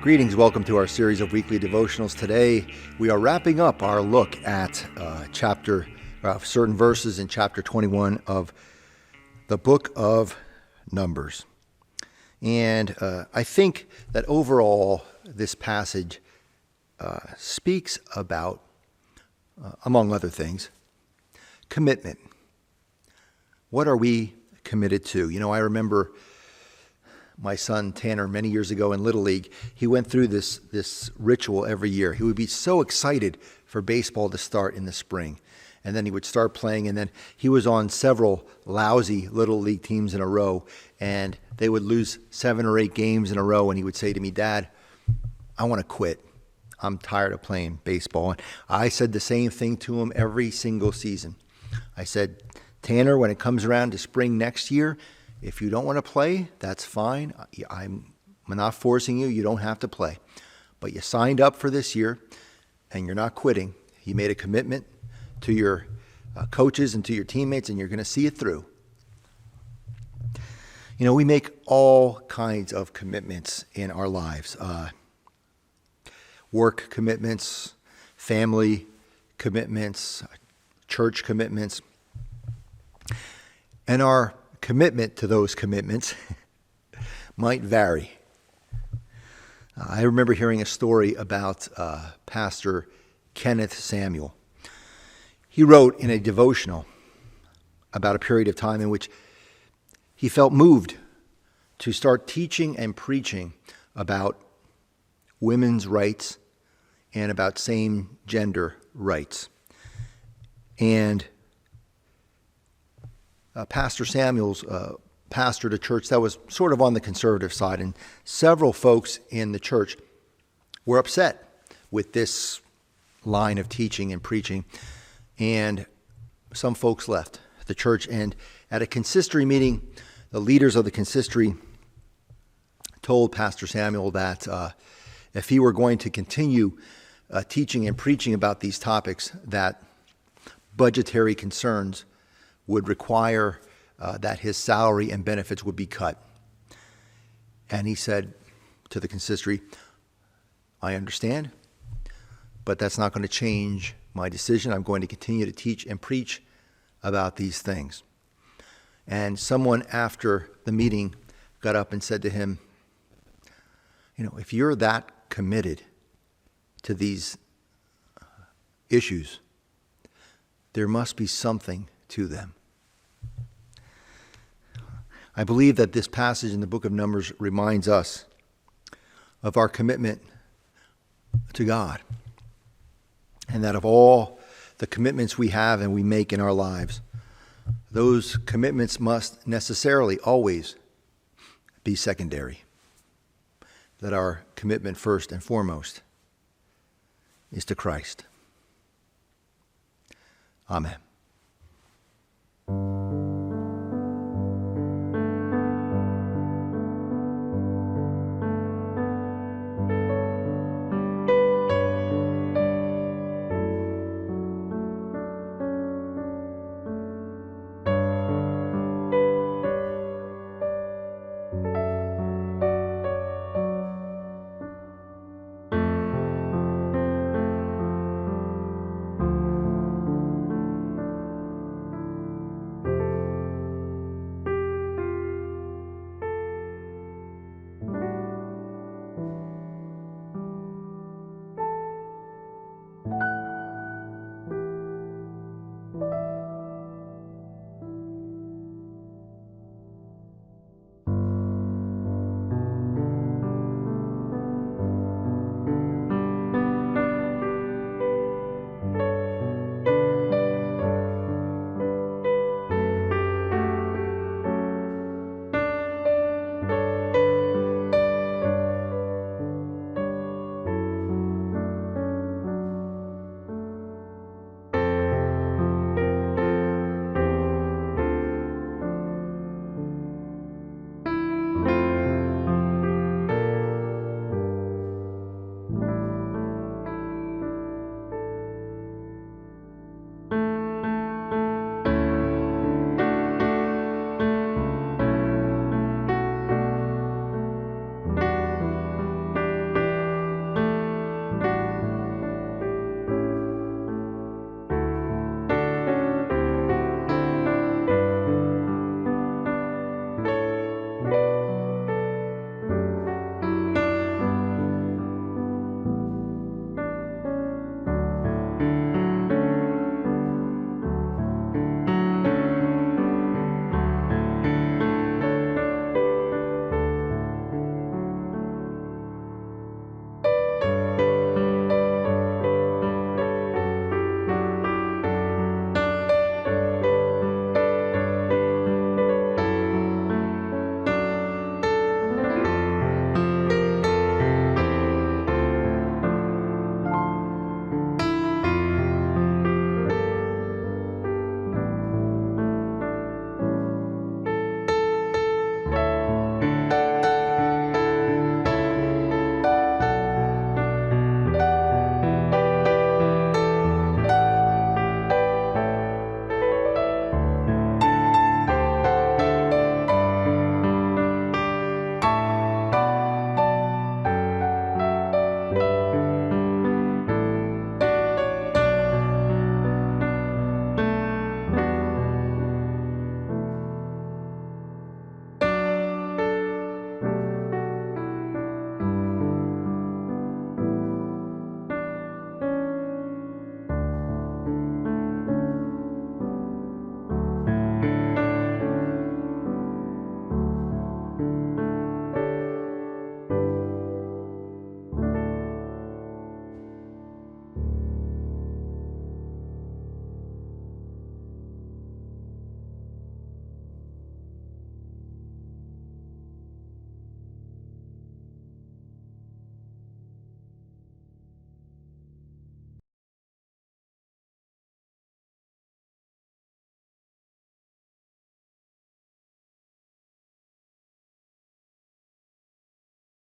Greetings, welcome to our series of weekly devotionals. Today we are wrapping up our look at certain verses in chapter 21 of the book of Numbers. And I think that overall this passage speaks about, among other things, commitment. What are we committed to? You know, I remember my son Tanner, many years ago in Little League, he went through this ritual every year. He would be so excited for baseball to start in the spring. And then he would start playing, and then he was on several lousy Little League teams in a row, and they would lose 7 or 8 games in a row, and he would say to me, "Dad, I want to quit. I'm tired of playing baseball." And I said the same thing to him every single season. I said, "Tanner, when it comes around to spring next year, if you don't want to play, that's fine. I'm not forcing you. You don't have to play. But you signed up for this year, and you're not quitting. You made a commitment to your coaches and to your teammates, and you're going to see it through." You know, we make all kinds of commitments in our lives. Work commitments, family commitments, church commitments. And our commitment to those commitments might vary. I remember hearing a story about Pastor Kenneth Samuel. He wrote in a devotional about a period of time in which he felt moved to start teaching and preaching about women's rights and about same-gender rights. And Pastor Samuel's pastored a church that was sort of on the conservative side, and several folks in the church were upset with this line of teaching and preaching, and some folks left the church. And at a consistory meeting, the leaders of the consistory told Pastor Samuel that if he were going to continue teaching and preaching about these topics, that budgetary concerns would require that his salary and benefits would be cut. And he said to the consistory, "I understand, but that's not going to change my decision. I'm going to continue to teach and preach about these things." And someone after the meeting got up and said to him, "You know, if you're that committed to these issues, there must be something to them." I believe that this passage in the book of Numbers reminds us of our commitment to God, and that of all the commitments we have and we make in our lives, those commitments must necessarily always be secondary. That our commitment first and foremost is to Christ. Amen.